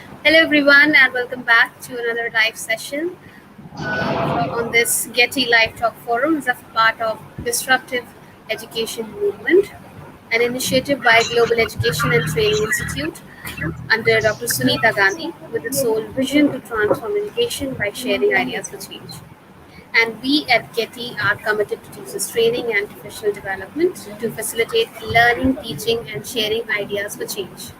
Hello, everyone, and welcome back to another live session on this GETI Live Talk Forum as a part of Disruptive Education Movement, an initiative by Global Education and Training Institute under Dr. Sunita Gandhi, with its sole vision to transform education by sharing ideas for change. And we at GETI are committed to teachers' training and professional development to facilitate learning, teaching, and sharing ideas for change.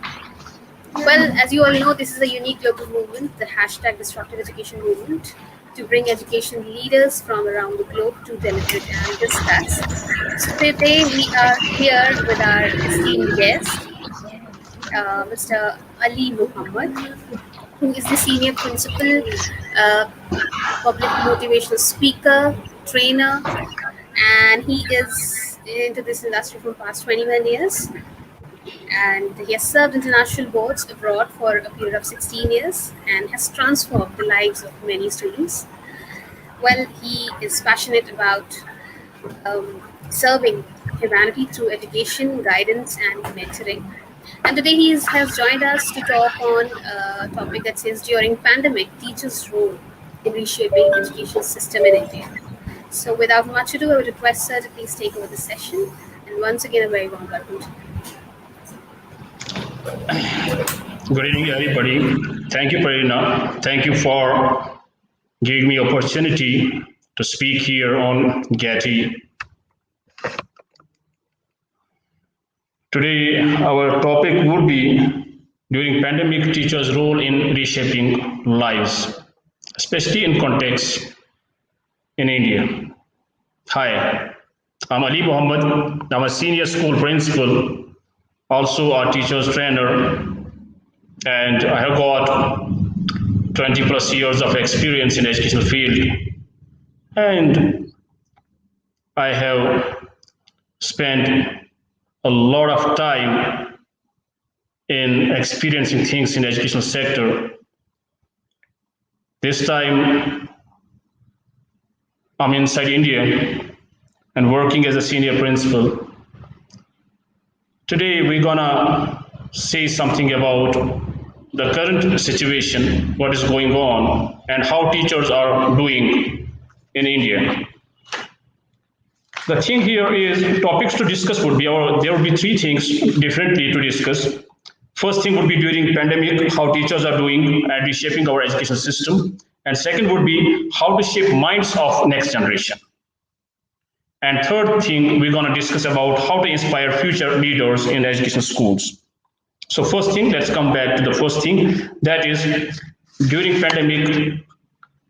Well, as you all know, this is a unique global movement, the hashtag Disruptive Education Movement, to bring education leaders from around the globe to deliberate and discuss. So today we are here with our esteemed guest, Mr. Ali Mohammad, who is the senior principal, uh, public motivational speaker, trainer, and he is into this industry for the past 21 years, and he has served international boards abroad for a period of 16 years and has transformed the lives of many students. Well, he is passionate about serving humanity through education, guidance, and mentoring. And today has joined us to talk on a topic that says during pandemic, teachers' role in reshaping education system in India. So without much ado, I would request sir to please take over the session. And once again, a very warm welcome to you. Good evening, everybody. Thank you, Prerna. Thank you for giving me opportunity to speak here on GETI. Today, our topic would be during pandemic teachers' role in reshaping lives, especially in context in India. Hi, I'm Ali Mohammad. I'm a senior school principal, also a teacher's trainer, and I have got 20 plus years of experience in educational field, and I have spent a lot of time in experiencing things in educational sector. This time I'm inside India and working as a senior principal. Today we're gonna say something about the current situation, what is going on, and how teachers are doing in India. The thing here is topics to discuss would be there would be three things differently to discuss. First thing would be during pandemic, how teachers are doing at reshaping our education system. And second would be how to shape minds of next generation. And third thing, we're going to discuss about how to inspire future leaders in education schools. So first thing, let's come back to the first thing, that is during pandemic,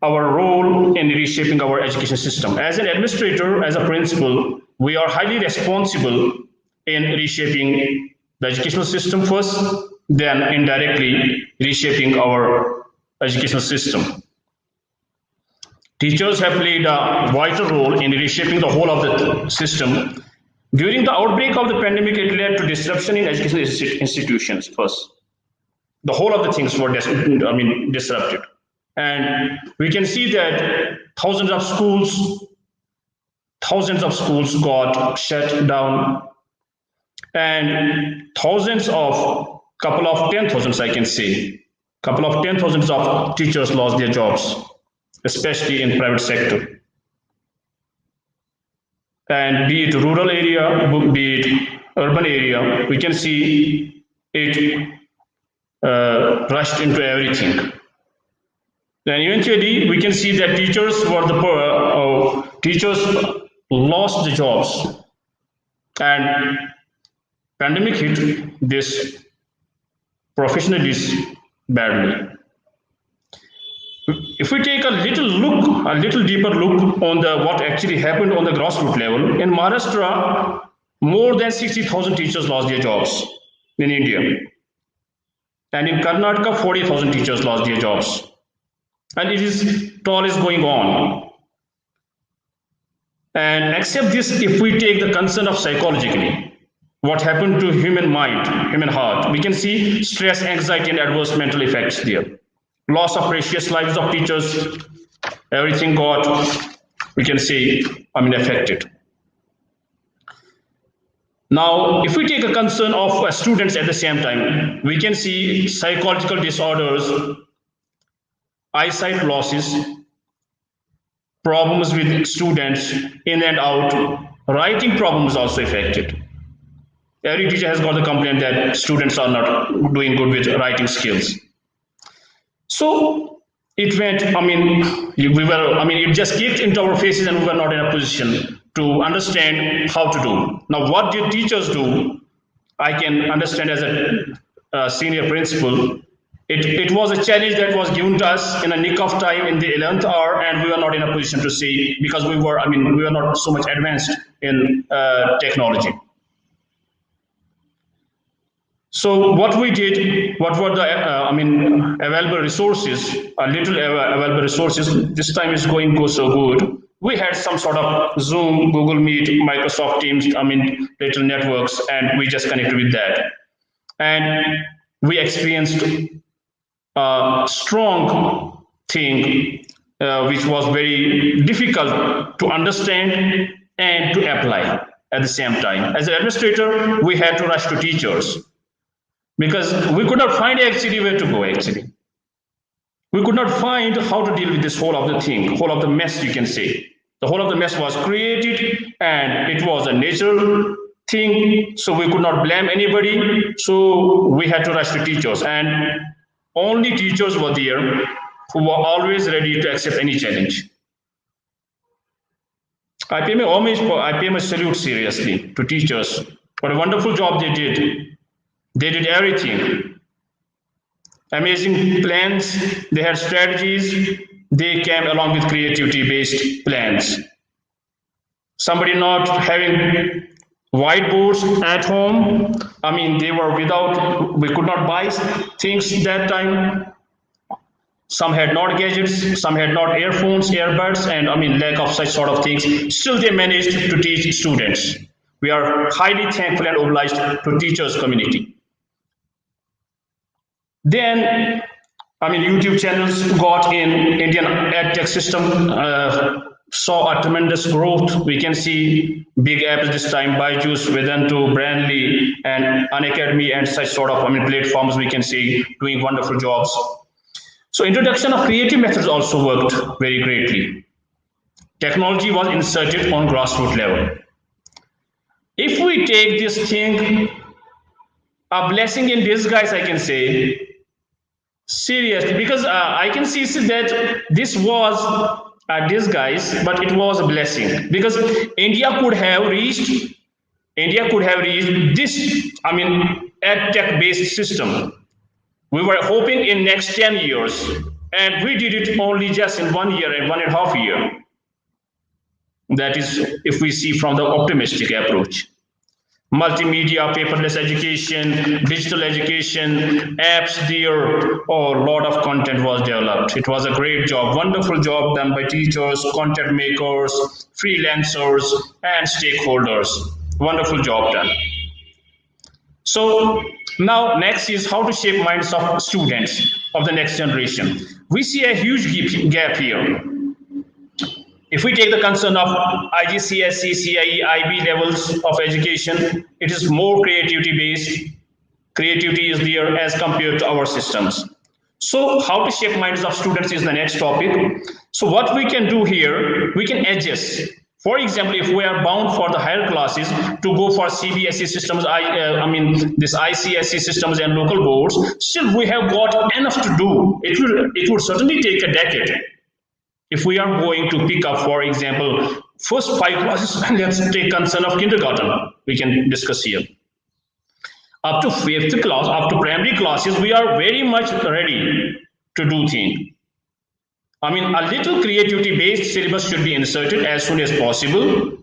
our role in reshaping our education system. As an administrator, as a principal, we are highly responsible in reshaping the educational system first, then indirectly reshaping our educational system. Teachers have played a vital role in reshaping the whole of the system. During the outbreak of the pandemic, it led to disruption in educational institutions first. The whole of the things were disrupted. And we can see that thousands of schools got shut down, and couple of 10,000s, I can say, couple of 10,000s of teachers lost their jobs, especially in private sector. And be it rural area, be it urban area, we can see it rushed into everything. Then eventually we can see that teachers lost the jobs, and pandemic hit this professionalism badly. If we take a little deeper look on what actually happened on the grassroots level, in Maharashtra, more than 60,000 teachers lost their jobs in India. And in Karnataka, 40,000 teachers lost their jobs. And it is going on. And except this, if we take the concern of psychologically, what happened to human mind, human heart, we can see stress, anxiety, and adverse mental effects there. Loss of precious lives of teachers, everything got, we can say, affected. Now, if we take a concern of students at the same time, we can see psychological disorders, eyesight losses, problems with students in and out, writing problems also affected. Every teacher has got the complaint that students are not doing good with writing skills. So it went, it just kicked into our faces and we were not in a position to understand how to do. Now, what did teachers do? I can understand as a senior principal. It was a challenge that was given to us in a nick of time in the 11th hour, and we were not in a position to see because we were not so much advanced in technology. So what we did, what were the available resources? A little available resources. This time is going go so good. We had some sort of Zoom, Google Meet, Microsoft Teams. Little networks, and we just connected with that, and we experienced a strong thing, which was very difficult to understand and to apply at the same time. As an administrator, we had to rush to teachers because we could not find actually where to go actually. We could not find how to deal with this whole of the thing, whole of the mess, you can say. The whole of the mess was created and it was a natural thing, so we could not blame anybody. So we had to rush to teachers, and only teachers were there who were always ready to accept any challenge. I pay my homage, I pay my salute seriously to teachers. What a wonderful job they did. They did everything. Amazing plans, they had strategies, they came along with creativity based plans. Somebody not having whiteboards at home, they were without, we could not buy things that time. Some had not gadgets, some had not earphones, earbuds, and lack of such sort of things. Still, they managed to teach students. We are highly thankful and obliged to teachers community. Then, YouTube channels got in Indian edtech system, saw a tremendous growth. We can see big apps this time, Byju's, Vedantu, Brandly, and Unacademy, and such sort of platforms we can see doing wonderful jobs. So introduction of creative methods also worked very greatly. Technology was inserted on grassroots level. If we take this thing, a blessing in disguise, I can say, seriously, because I can see that this was a disguise, but it was a blessing because India could have reached this, ed tech based system. We were hoping in next 10 years, and we did it only just in 1 year and 1.5 years. That is, if we see from the optimistic approach. Multimedia, paperless education, digital education, apps there, a lot of content was developed. It was a great job, wonderful job done by teachers, content makers, freelancers, and stakeholders. Wonderful job done. So now next is how to shape minds of students of the next generation. We see a huge gap here. If we take the concern of IGCSE, CIE, IB levels of education, it is more creativity based. Creativity is there as compared to our systems. So how to shape minds of students is the next topic. So what we can do here, we can adjust. For example, if we are bound for the higher classes to go for CBSE systems, this ICSE systems and local boards, still we have got enough to do. It would certainly take a decade. If we are going to pick up, for example, first 5 classes, let's take concern of kindergarten, we can discuss here. Up to 5th class, up to primary classes, we are very much ready to do things. A little creativity-based syllabus should be inserted as soon as possible.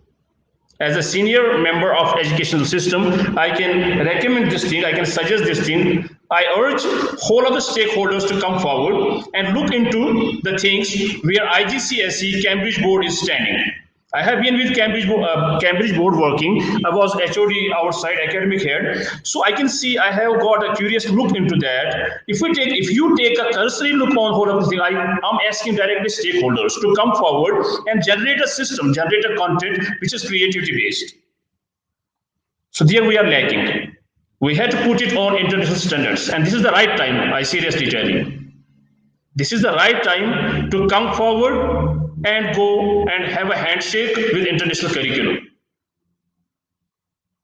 As a senior member of educational system, I can recommend this thing, I can suggest this thing. I urge whole of the stakeholders to come forward and look into the things where IGCSE Cambridge board is standing. I have been with Cambridge board working. I was HOD outside academic head, so I can see I have got a curious look into that. If you take a cursory look on whole of the thing, I'm asking directly stakeholders to come forward and generate a system, generate a content which is creativity based. So there we are lacking. We had to put it on international standards, and this is the right time. I seriously tell you, this is the right time to come forward and go and have a handshake with international curriculum.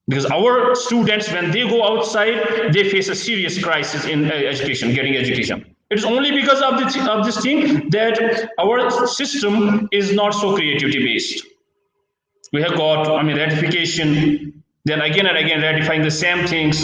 Because our students, when they go outside, they face a serious crisis in education, getting education. It is only because of this thing that our system is not so creativity based. We have got, ratification, then again and again ratifying the same things.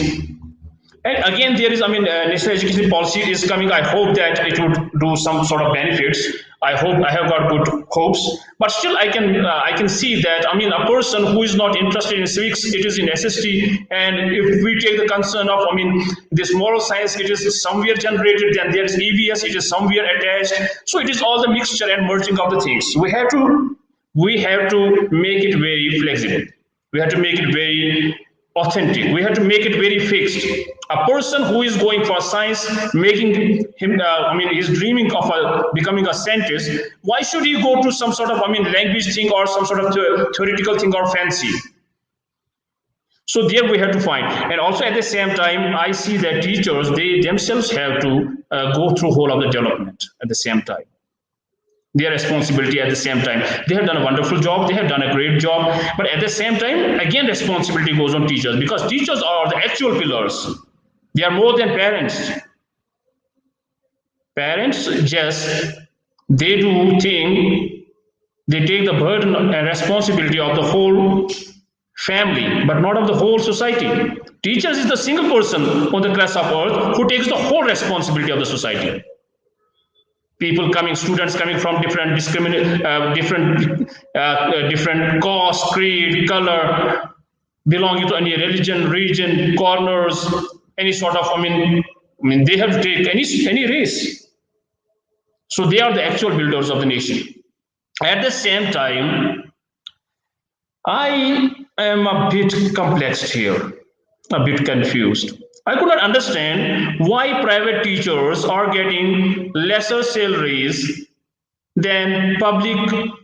And again, there is, national education policy is coming. I hope that it would do some sort of benefits. I hope I have got good hopes, but still, I can see that a person who is not interested in civics, it is in SST, and if we take the concern of this moral science, it is somewhere generated. Then there is EVS, it is somewhere attached. So it is all the mixture and merging of the things. We have to make it very flexible. We have to make it very authentic. We have to make it very fixed. A person who is going for science, making him, is dreaming of becoming a scientist. Why should he go to some sort of, language thing or some sort of theoretical thing or fancy? So there we have to find. And also at the same time, I see that teachers, they themselves have to go through whole of the development at the same time. Their responsibility at the same time. They have done a wonderful job, they have done a great job, but at the same time, again, responsibility goes on teachers, because teachers are the actual pillars. They are more than parents. Parents just, they do thing, they take the burden and responsibility of the whole family, but not of the whole society. Teachers is the single person on the crest of earth who takes the whole responsibility of the society. Students coming from different different caste, creed, color, belonging to any religion, region, corners, any sort of, they have to take any race. So they are the actual builders of the nation. At the same time, I am a bit complexed here, a bit confused. I could not understand why private teachers are getting lesser salaries than public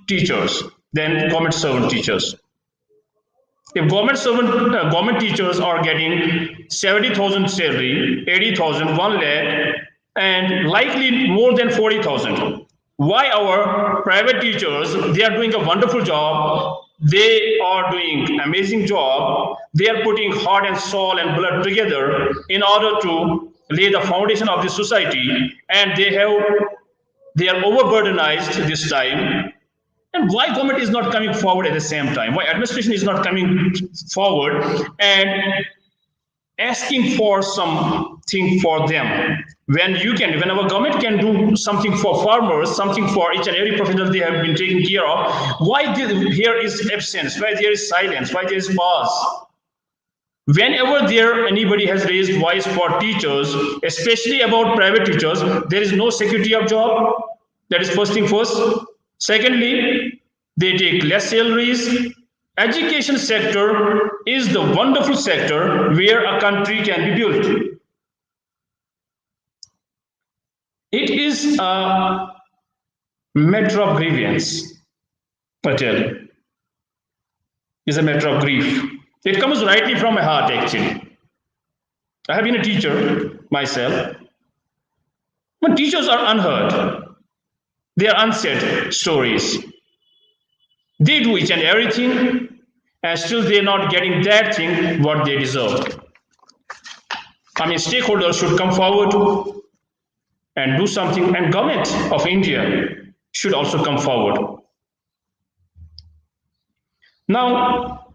teachers, than government servant teachers. If government teachers are getting 70,000 salary, 80,000, 1 lakh, and likely more than 40,000, why our private teachers, they are doing a wonderful job, they are doing amazing job, they are putting heart and soul and blood together in order to lay the foundation of the society, and they are overburdenized this time. And why government is not coming forward at the same time? Why administration is not coming forward and asking for something for them? When our government can do something for farmers, something for each and every professional they have been taking care of, why here is absence? Why there is silence? Why there is pause? Whenever anybody has raised voice for teachers, especially about private teachers, there is no security of job. That is first thing first. Secondly, they take less salaries. Education sector is the wonderful sector where a country can be built. It is a matter of grievance, I tell you. It's a matter of grief. It comes rightly from my heart, actually. I have been a teacher myself. But teachers are unheard. They are unsaid stories. They do each and everything, and still they're not getting that thing what they deserve. Stakeholders should come forward and do something, and government of India should also come forward. Now,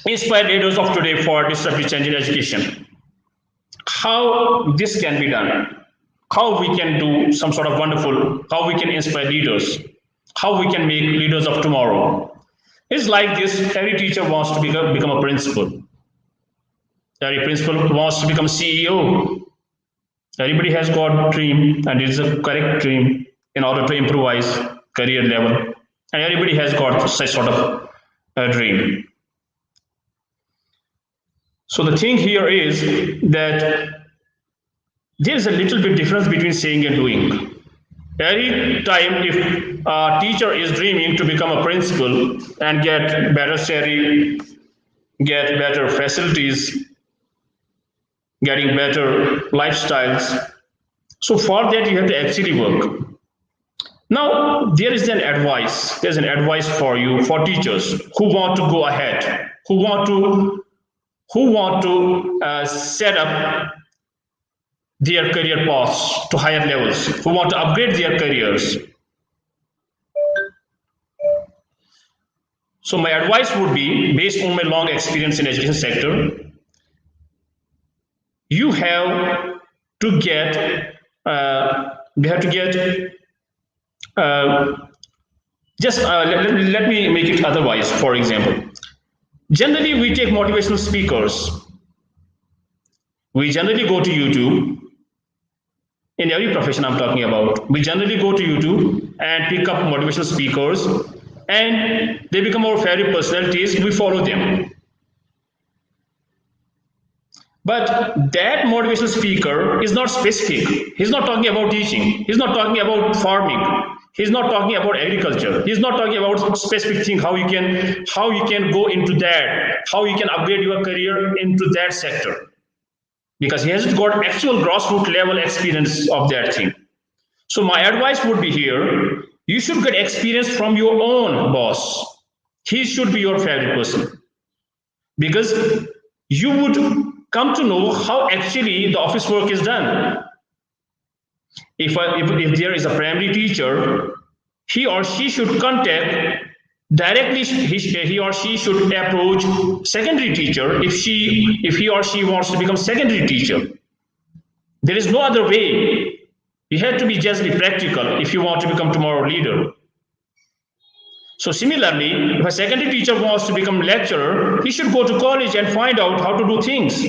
inspire leaders of today for disruptive change in education. How this can be done? How we can do some sort of wonderful, how we can inspire leaders, how we can make leaders of tomorrow. It's like this, every teacher wants to become a principal. Every principal wants to become CEO. Everybody has got a dream, and it's a correct dream in order to improvise career level. And everybody has got such sort of a dream. So the thing here is that there's a little bit difference between saying and doing. Every time if a teacher is dreaming to become a principal and get better salary, get better facilities, getting better lifestyles. So for that, you have to actually work. Now, there's an advice for you, for teachers who want to go ahead, who want to set up their career paths to higher levels, who want to upgrade their careers. So my advice would be, based on my long experience in education sector, you have to get you have to get just let me make it otherwise. For example, generally we take motivational speakers. We generally go to YouTube. In every profession I'm talking about, we generally go to YouTube and pick up motivational speakers, and they become our favorite personalities. We follow them. But that motivational speaker is not specific. He's not talking about teaching. He's not talking about farming. He's not talking about agriculture. He's not talking about specific thing, how you can go into that, how you can upgrade your career into that sector. Because he hasn't got actual grassroots level experience of that thing. So my advice would be here, you should get experience from your own boss. He should be your favorite person. Because you would come to know how actually the office work is done. If there is a primary teacher, he or she should contact directly. He or she should approach secondary teacher if he or she wants to become secondary teacher. There is no other way. You have to be just be practical if you want to become tomorrow leader. So similarly, if a secondary teacher wants to become lecturer, he should go to college and find out how to do things.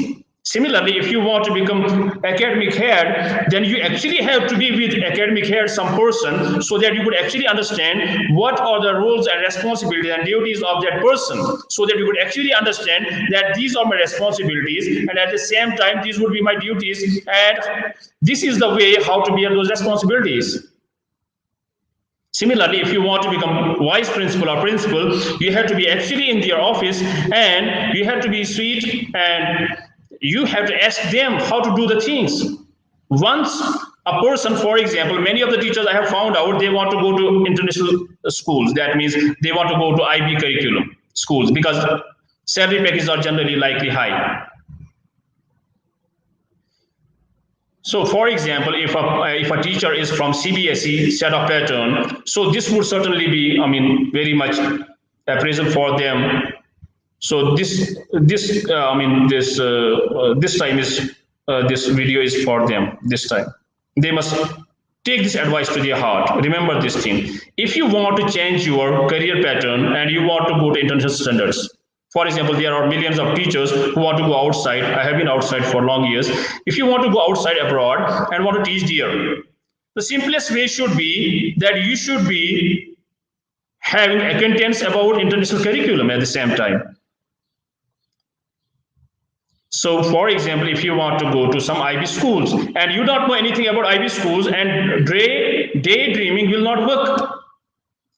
Similarly, if you want to become academic head, then you actually have to be with academic head, some person, so that you could actually understand what are the roles and responsibilities and duties of that person, so that you could actually understand that these are my responsibilities, and at the same time, these would be my duties, and this is the way how to bear those responsibilities. Similarly, if you want to become vice principal or principal, you have to be actually in their office, and you have to be sweet, and you have to ask them how to do the things. Once a person, for example, many of the teachers I have found out, they want to go to international schools. That means they want to go to IB curriculum schools because salary packages are generally likely high. So, for example, if a teacher is from CBSE set of pattern, so this would certainly be, very much appraisal for them. So this time is this video is for them. This time they must take this advice to their heart. Remember this thing: if you want to change your career pattern and you want to go to international standards, for example, there are millions of teachers who want to go outside. I have been outside for long years. If you want to go outside abroad and want to teach there, the simplest way should be that you should be having acquaintance about international curriculum at the same time. So, for example, if you want to go to some IB schools and you don't know anything about IB schools, and daydreaming will not work.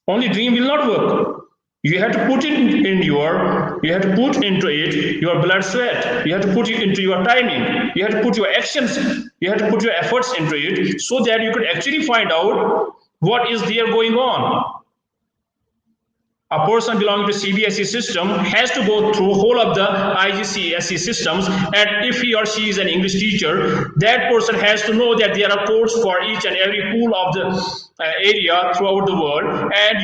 Only dream will not work. You have to put you have to put into it your blood, sweat. You have to put it into your timing. You have to put your actions. You have to put your efforts into it so that you could actually find out what is there going on. A person belonging to CBSE system has to go through whole of the IGCSE systems, and if he or she is an English teacher, that person has to know that there are codes for each and every pool of the area throughout the world, and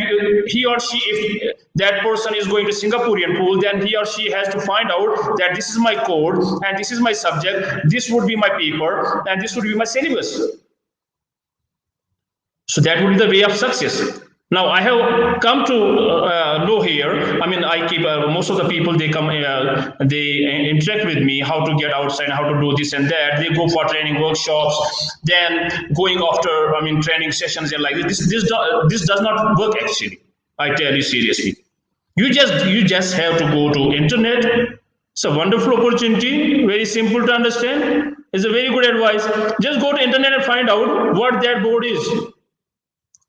he or she, if that person is going to Singaporean pool, then he or she has to find out that this is my code and this is my subject, this would be my paper, and this would be my syllabus. So that would be the way of success. Now I have come to know here. I keep most of the people, they come, they interact with me how to get outside, how to do this and that. They go for training workshops, then going after training sessions and like this. This does not work actually. I tell you seriously. You just have to go to internet. It's a wonderful opportunity. Very simple to understand. It's a very good advice. Just go to internet and find out what that board is.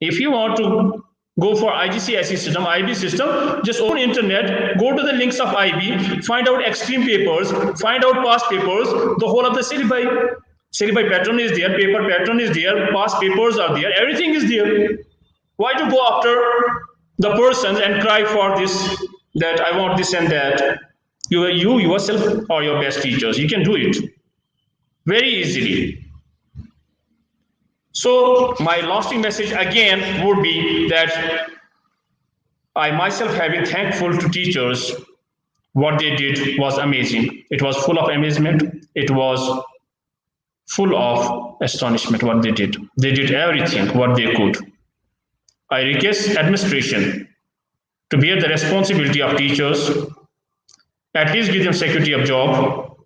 If you want to Go for IGCSE system, IB system, just open internet, go to the links of IB, find out extreme papers, find out past papers, the whole of the syllabi pattern is there, paper pattern is there, past papers are there, everything is there. Why to go after the person and cry for this, that I want this and that? You yourself are your best teachers. You can do it very easily. So my lasting message again would be that I myself have been thankful to teachers. What they did was amazing. It was full of amazement. It was full of astonishment what they did. They did everything what they could. I request administration to bear the responsibility of teachers, at least give them security of job,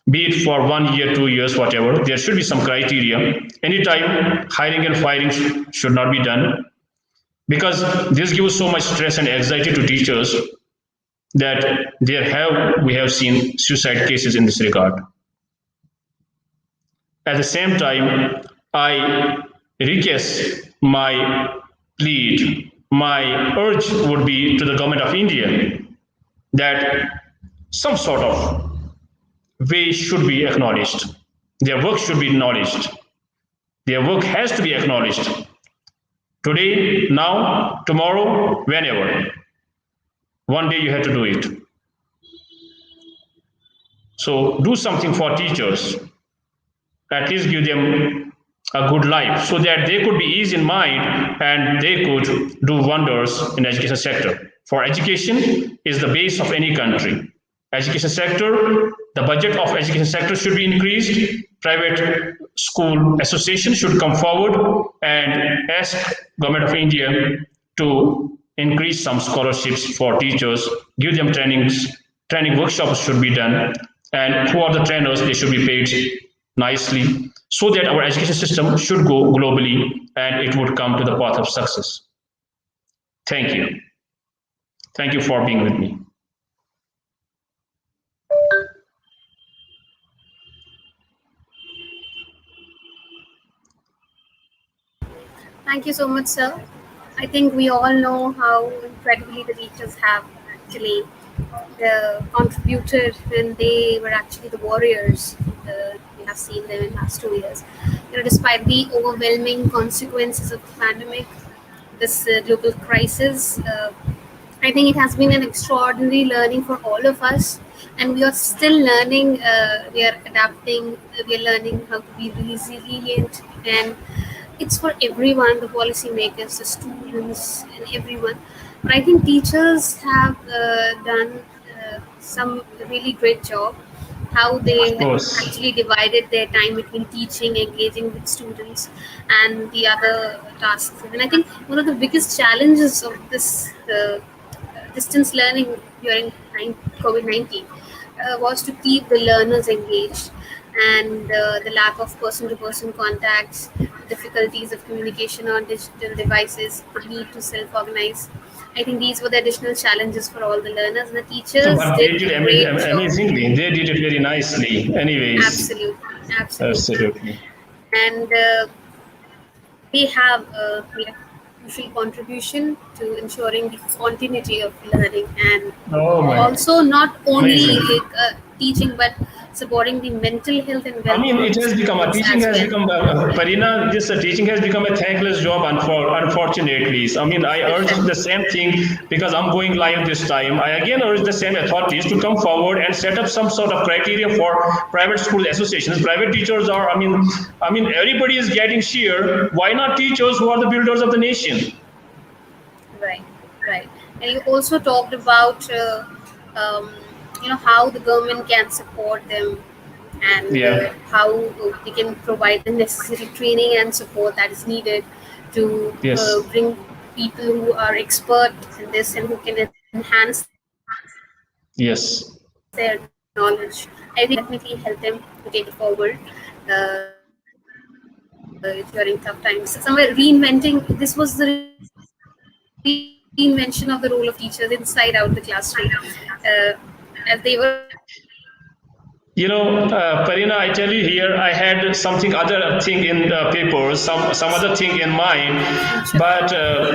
be it for 1 year, 2 years, whatever. There should be some criteria. Anytime hiring and firing should not be done, because this gives so much stress and anxiety to teachers that we have seen suicide cases in this regard. At the same time, I request my plead, my urge would be to the government of India that some sort of way should be acknowledged. Their work should be acknowledged. Their work has to be acknowledged. Today, now, tomorrow, whenever. One day you have to do it. So do something for teachers. At least give them a good life so that they could be easy in mind and they could do wonders in the education sector. For education is the base of any country. Education sector, the budget of education sector should be increased. Private school association should come forward and ask government of India to increase some scholarships for teachers, give them training workshops should be done, and who are the trainers, they should be paid nicely, so that our education system should go globally and it would come to the path of success. Thank you. Thank you for being with me. Thank you so much, sir. I think we all know how incredibly the teachers have actually contributed, and they were actually the warriors. We have seen them in the last 2 years. Despite the overwhelming consequences of the pandemic, this global crisis, I think it has been an extraordinary learning for all of us, and we are still learning. We are adapting. We are learning how to be resilient, and it's for everyone, the policymakers, the students, and everyone. But I think teachers have done some really great job, how Of they course. actually divided their time between teaching, engaging with students, and the other tasks. And I think one of the biggest challenges of this distance learning during COVID-19 was to keep the learners engaged, and the lack of person-to-person contacts, difficulties of communication on digital devices, the need to self-organize. I think these were the additional challenges for all the learners, and the So, teachers but did they did a great job. amazingly. They did it very nicely. Anyways, Absolutely, absolutely. absolutely. And they have made a crucial contribution to ensuring the continuity of learning, and Oh my, also not only amazing. teaching but supporting the mental health and I mean, well-being it of has become a students teaching as has well. become Parina. This teaching has become a thankless job. Unfortunately, I mean, I For urge sure. the same thing because I'm going live this time. I again urge the same authorities to come forward and set up some sort of criteria for private school associations. Private teachers are, I mean, everybody is getting sheer. Why not teachers who are the builders of the nation? Right, right. And you also talked about um, how the government can support them, and Yeah. how they can provide the necessary training and support that is needed to Yes. bring people who are expert in this and who can enhance their knowledge. I think this can Yes. definitely help them to take it forward during tough times. Somewhere reinventing, this was the reinvention of the role of teachers inside out the classroom, as they were actually Parina, I tell you here, I had something other thing in the papers, some other thing in mind. Future. But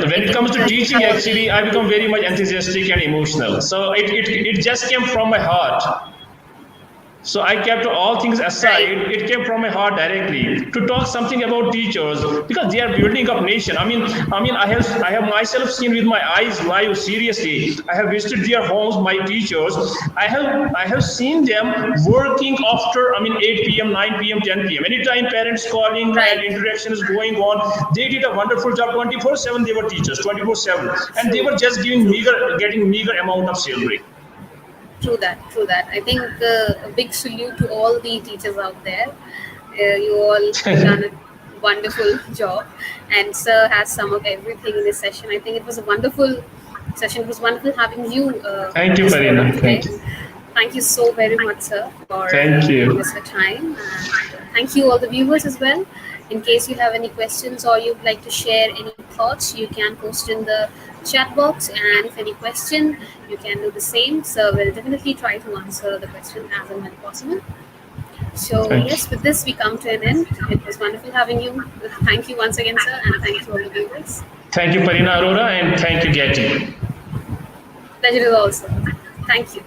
when it It, comes to you teaching, have actually, already I become told very me. much enthusiastic and emotional. So it just came from my heart. So I kept all things Right. aside. It came from my heart directly to talk something about teachers because they are building up nation. I have myself seen with my eyes live. Seriously, I have visited their homes. My teachers, I have seen them working after 8 p.m., 9 p.m., 10 p.m. Anytime parents calling and Right. interaction is going on, they did a wonderful job. 24/7 they were teachers. 24/7, and they True. were just True. getting meager amount of salary. True that. True that. I think a big salute to all the teachers out there. You all have done a wonderful job, and Sir has summed up everything in this session. I think it was a wonderful session. It was wonderful having you Thank on you, this forum Farina. today. Thank you. Thank you so very much, sir, for Thank giving us you. your time. And thank you, all the viewers, as well. In case you have any questions or you'd like to share any thoughts, you can post in the chat box. And if any question, you can do the same. So we'll definitely try to answer the question as and when possible. So, Thank yes, you. with this, we come to an end. It was wonderful having you. Thank you once again, sir, and thank you, all the viewers. Thank you, Parina Arora, and thank you, Getty. Pleasure is also. Thank you.